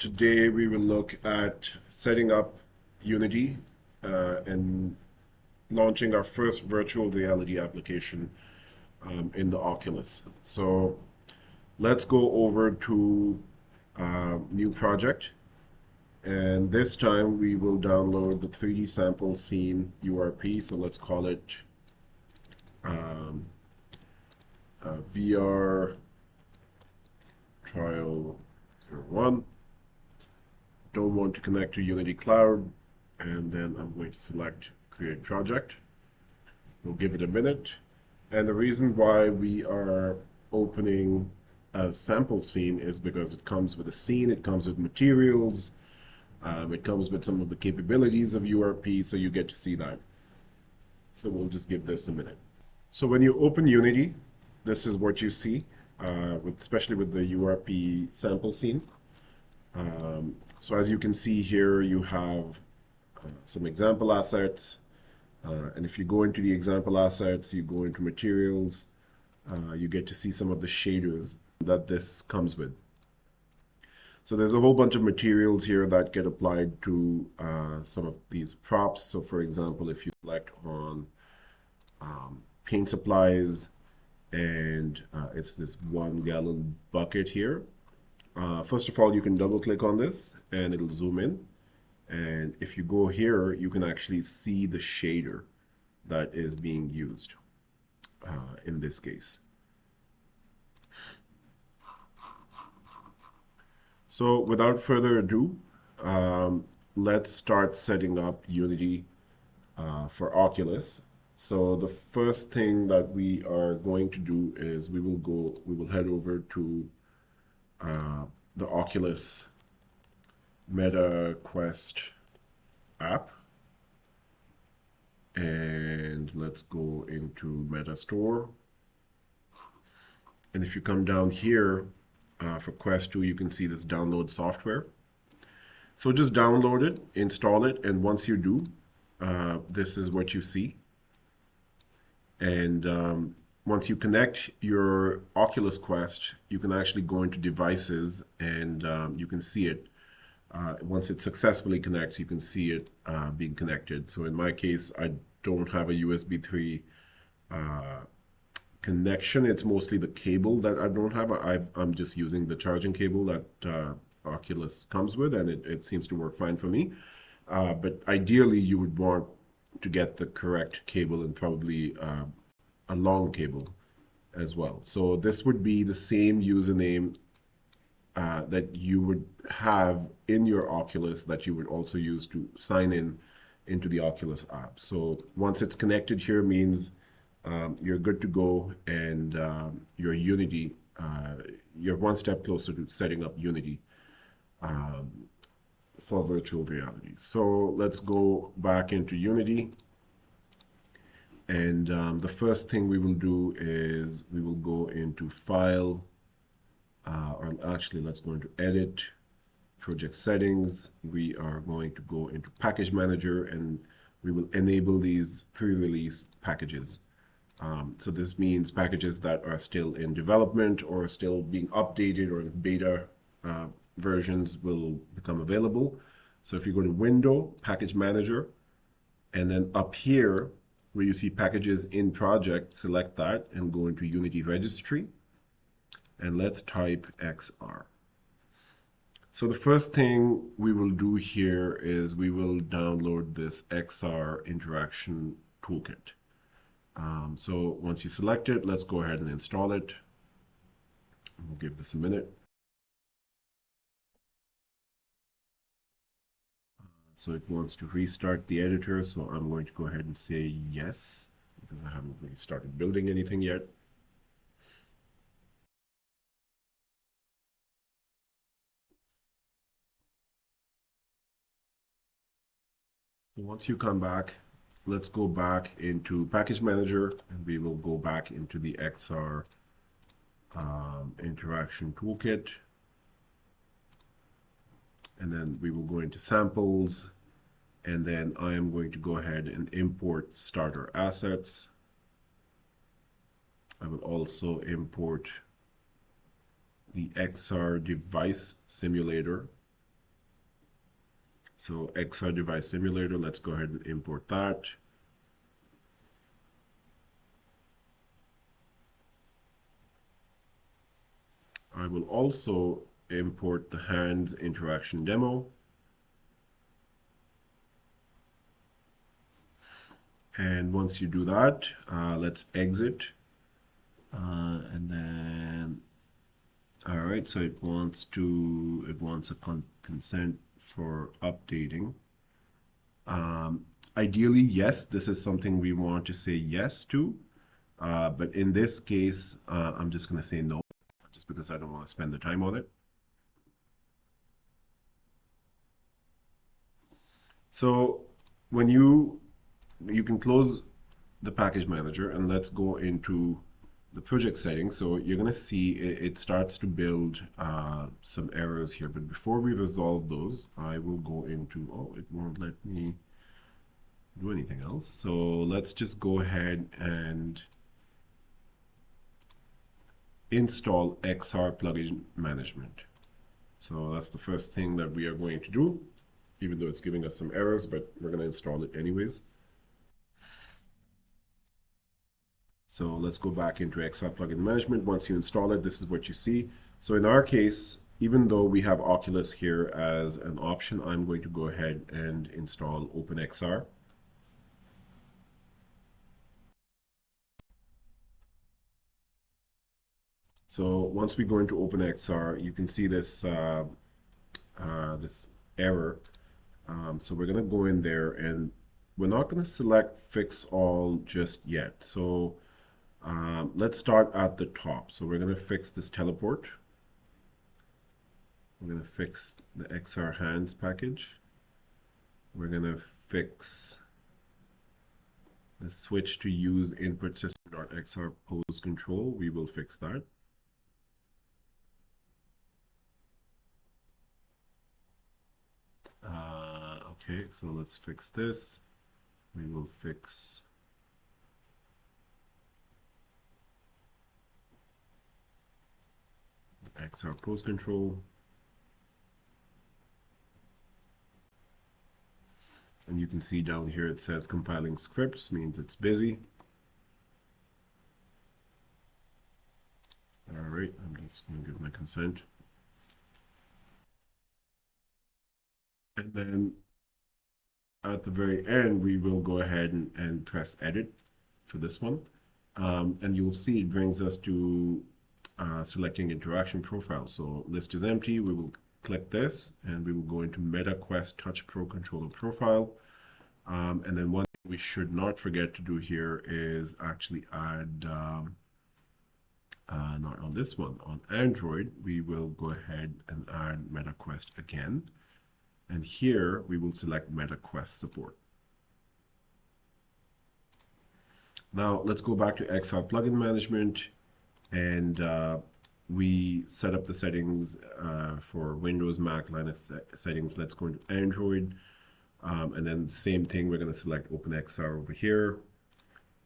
Today we will look at setting up Unity and launching our first virtual reality application in the Oculus. So let's go over to new project, and this time we will download the 3D sample scene URP. So let's call it VR trial 01. Don't want to connect to Unity Cloud, and then I'm going to select Create Project. We'll give it a minute. And the reason why we are opening a sample scene is because it comes with a scene, it comes with materials, it comes with some of the capabilities of URP, so you get to see that. So we'll just give this a minute. So when you open Unity, this is what you see, especially with the URP sample scene. So as you can see here, you have some example assets. And if you go into the example assets, you go into materials, you get to see some of the shaders that this comes with. So there's a whole bunch of materials here that get applied to some of these props. So for example, if you select on paint supplies, and it's this 1 gallon bucket here. First of all, you can double click on this and it'll zoom in. And if you go here, you can actually see the shader that is being used in this case. So without further ado, let's start setting up Unity for Oculus. So the first thing that we are going to do is we will head over to the Oculus Meta Quest app, and let's go into Meta Store. And if you come down here for Quest 2, you can see this download software. So just download it, install it, and once you do, this is what you see. And once you connect your Oculus Quest, you can actually go into devices and you can see it. Once it successfully connects, you can see it being connected. So in my case, I don't have a USB 3 connection. It's mostly the cable that I don't have. I'm just using the charging cable that Oculus comes with, and it seems to work fine for me. But ideally, you would want to get the correct cable and probably a long cable as well. So this would be the same username that you would have in your Oculus that you would also use to sign in into the Oculus app. So once it's connected here means you're good to go, and your Unity, you're one step closer to setting up Unity for virtual reality. So let's go back into Unity. And the first thing we will do is we will go into File, or actually let's go into Edit, Project Settings. We are going to go into Package Manager, and we will enable these pre-release packages. So this means packages that are still in development or still being updated, or beta versions will become available. So if you go to Window, Package Manager, and then up here where you see Packages in Project, select that and go into Unity Registry, and let's type XR. So the first thing we will do here is we will download this XR Interaction Toolkit. So once you select it, let's go ahead and install it. We'll give this a minute. So it wants to restart the editor, so I'm going to go ahead and say yes, because I haven't really started building anything yet. So once you come back, let's go back into Package Manager, and we will go back into the XR Interaction Toolkit. And then we will go into Samples, and then I am going to go ahead and import starter assets. I will also import the XR device simulator So XR device simulator, let's go ahead and import that. I will also import the hands interaction demo. And once you do that, let's exit. And then, all right, so it wants a consent for updating. Ideally, yes, this is something we want to say yes to. But in this case, I'm just going to say no, just because I don't want to spend the time on it. So when you can close the package manager, and let's go into the project settings. So you're going to see it starts to build some errors here. But before we resolve those, I will go into, oh, it won't let me do anything else. So let's just go ahead and install XR plugin management. So that's the first thing that we are going to do, even though it's giving us some errors, but we're going to install it anyways. So let's go back into XR plugin management. Once you install it, this is what you see. So in our case, even though we have Oculus here as an option, I'm going to go ahead and install OpenXR. So once we go into OpenXR, you can see this this error. So we're going to go in there, and we're not going to select fix all just yet. So let's start at the top. So we're going to fix this teleport. We're going to fix the XR hands package. We're going to fix the switch to use input system.xr pose control. We will fix that. Okay, so let's fix this. We will fix the XR pose control. And you can see down here it says compiling scripts, means it's busy. All right, I'm just going to give my consent. And then at the very end, we will go ahead and press edit for this one. And you'll see it brings us to selecting interaction profile. So list is empty. We will click this and we will go into Meta Quest Touch Pro Controller Profile. And then one thing we should not forget to do here is actually add, not on this one, on Android, we will go ahead and add Meta Quest again. And here we will select Meta Quest support. Now let's go back to XR plugin management, and we set up the settings for Windows, Mac, Linux settings. Let's go into Android, and then the same thing. We're going to select OpenXR over here,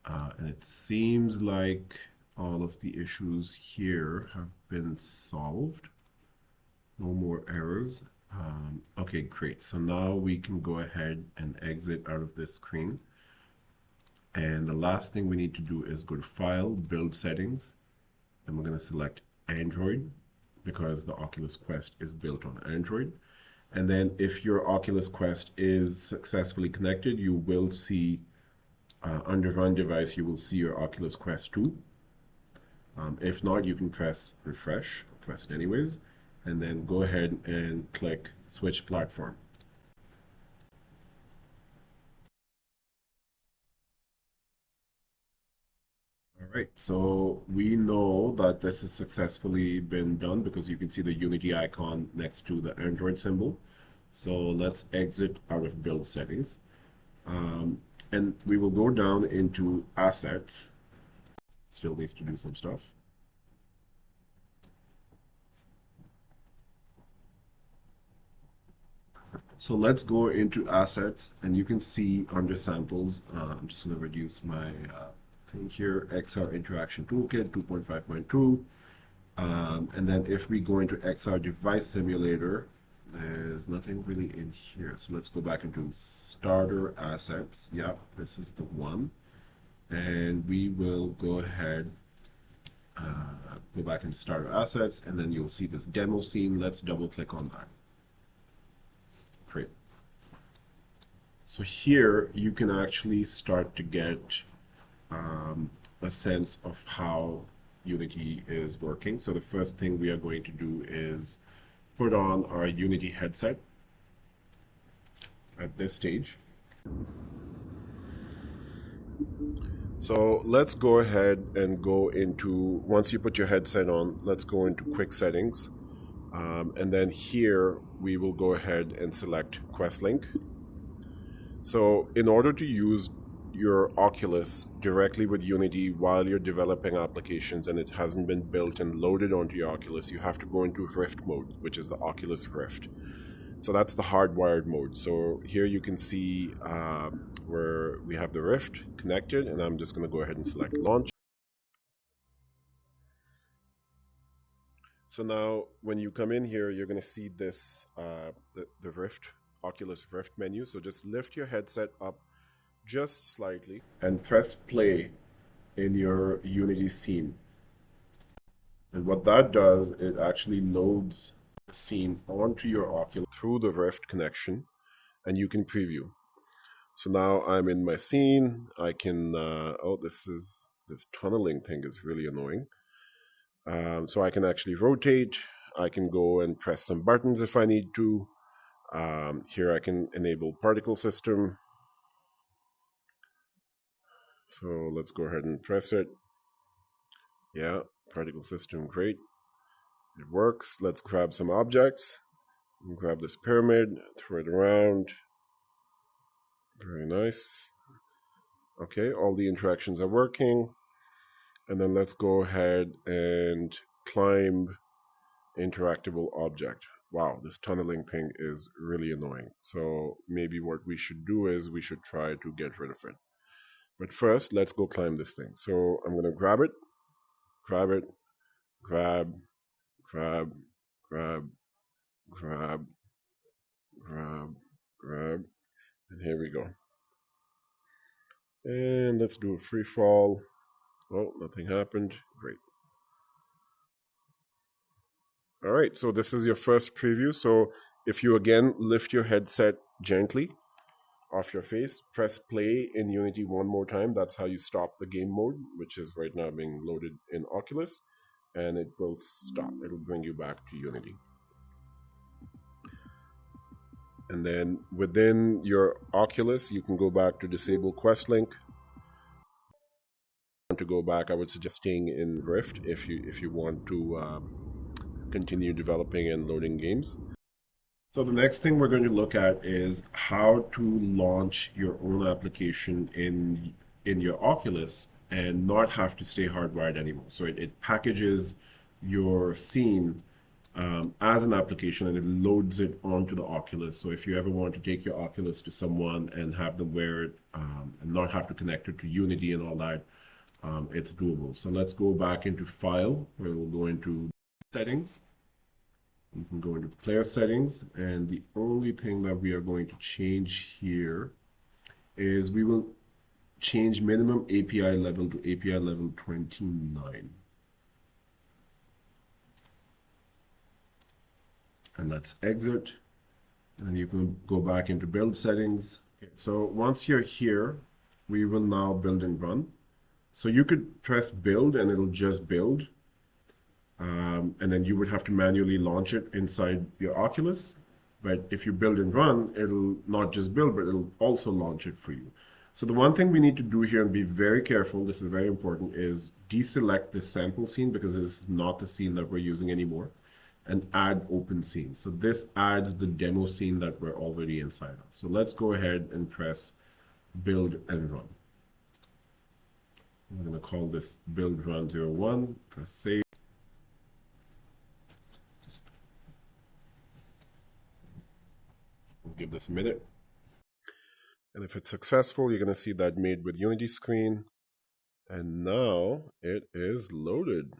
and it seems like all of the issues here have been solved. No more errors. Okay, great. So now we can go ahead and exit out of this screen. And the last thing we need to do is go to File, Build Settings, and we're going to select Android because the Oculus Quest is built on Android. And then if your Oculus Quest is successfully connected, you will see under Run Device, you will see your Oculus Quest 2. If not, you can press Refresh, press it anyways, and then go ahead and click Switch Platform. All right, so we know that this has successfully been done because you can see the Unity icon next to the Android symbol. So let's exit out of Build Settings. And we will go down into Assets. Still needs to do some stuff. So let's go into Assets, and you can see under Samples, I'm just going to reduce my thing here, XR Interaction Toolkit 2.5.2. And then if we go into XR Device Simulator, There's nothing really in here. So let's go back into starter assets. Yeah, this is the one. And we will go ahead, go back into starter assets, and then you'll see this demo scene. Let's double click on that. Great. So here you can actually start to get a sense of how Unity is working. So the first thing we are going to do is put on our Unity headset at this stage. So let's go ahead and go into, once you put your headset on, let's go into quick settings. And then here we will go ahead and select Quest Link. So in order to use your Oculus directly with Unity while you're developing applications and it hasn't been built and loaded onto your Oculus, you have to go into Rift mode, which is the Oculus Rift. So that's the hardwired mode. So here you can see where we have the Rift connected, and I'm just going to go ahead and select Launch. So now when you come in here, you're going to see this, the Rift, Oculus Rift menu. So just lift your headset up just slightly and press play in your Unity scene. And what that does, it actually loads the scene onto your Oculus through the Rift connection, and you can preview. So now I'm in my scene. I can, this tunneling thing is really annoying. So I can actually rotate. I can go and press some buttons if I need to. Here I can enable particle system. So let's go ahead and press it. Yeah, particle system, great. It works. Let's grab some objects. Grab this pyramid, throw it around. Very nice. Okay, all the interactions are working. And then let's go ahead and climb interactable object. Wow, this tunneling thing is really annoying. So maybe what we should do is we should try to get rid of it. But first, let's go climb this thing. So I'm going to grab it, grab, grab, grab, grab, grab, and here we go. And let's do a free fall. Oh, nothing happened. Great. All right, so this is your first preview. So if you again lift your headset gently off your face, press play in Unity one more time. That's how you stop the game mode, which is right now being loaded in Oculus, and it will stop. It'll bring you back to Unity. And then within your Oculus, you can go back to disable Quest Link. To go back, I would suggest staying in Rift if you want to continue developing and loading games. So the next thing we're going to look at is how to launch your own application in your Oculus and not have to stay hardwired anymore. So it packages your scene as an application and it loads it onto the Oculus. So if you ever want to take your Oculus to someone and have them wear it and not have to connect it to Unity and all that, it's doable. So let's go back into File, where we'll go into Settings. You can go into Player Settings, and the only thing that we are going to change here is we will change minimum API level to API level 29. And let's exit. And then you can go back into Build Settings. Okay, so once you're here, we will now build and run. So you could press build and it'll just build. And then you would have to manually launch it inside your Oculus. But if you build and run, it'll not just build, but it'll also launch it for you. So the one thing we need to do here and be very careful, this is very important, is deselect the sample scene because this is not the scene that we're using anymore, and add open scene. So this adds the demo scene that we're already inside of. So let's go ahead and press build and run. I'm going to call this build run 01, press save. We'll give this a minute. And if it's successful, you're going to see that made with Unity screen. And now it is loaded.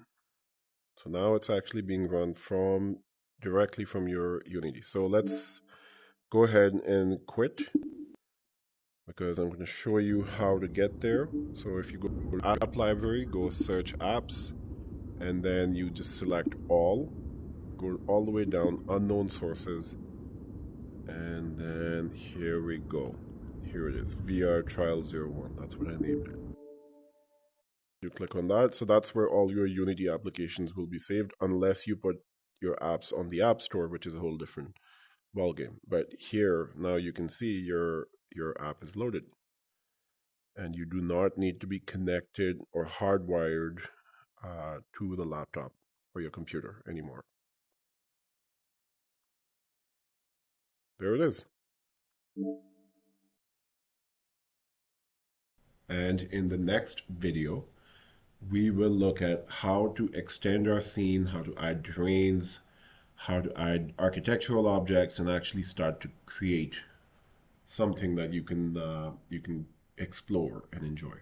So now it's actually being run from directly from your Unity. So let's go ahead and quit, because I'm going to show you how to get there. So if you go to App Library, go search apps, and then you just select all, go all the way down, unknown sources, and then here we go. Here it is, VR Trial 01. That's what I named it. You click on that, so that's where all your Unity applications will be saved, unless you put your apps on the App Store, which is a whole different ballgame. But here, now you can see your app is loaded. And you do not need to be connected or hardwired to the laptop or your computer anymore. There it is. And in the next video, we will look at how to extend our scene, how to add terrains, how to add architectural objects, and actually start to create something that you can explore and enjoy.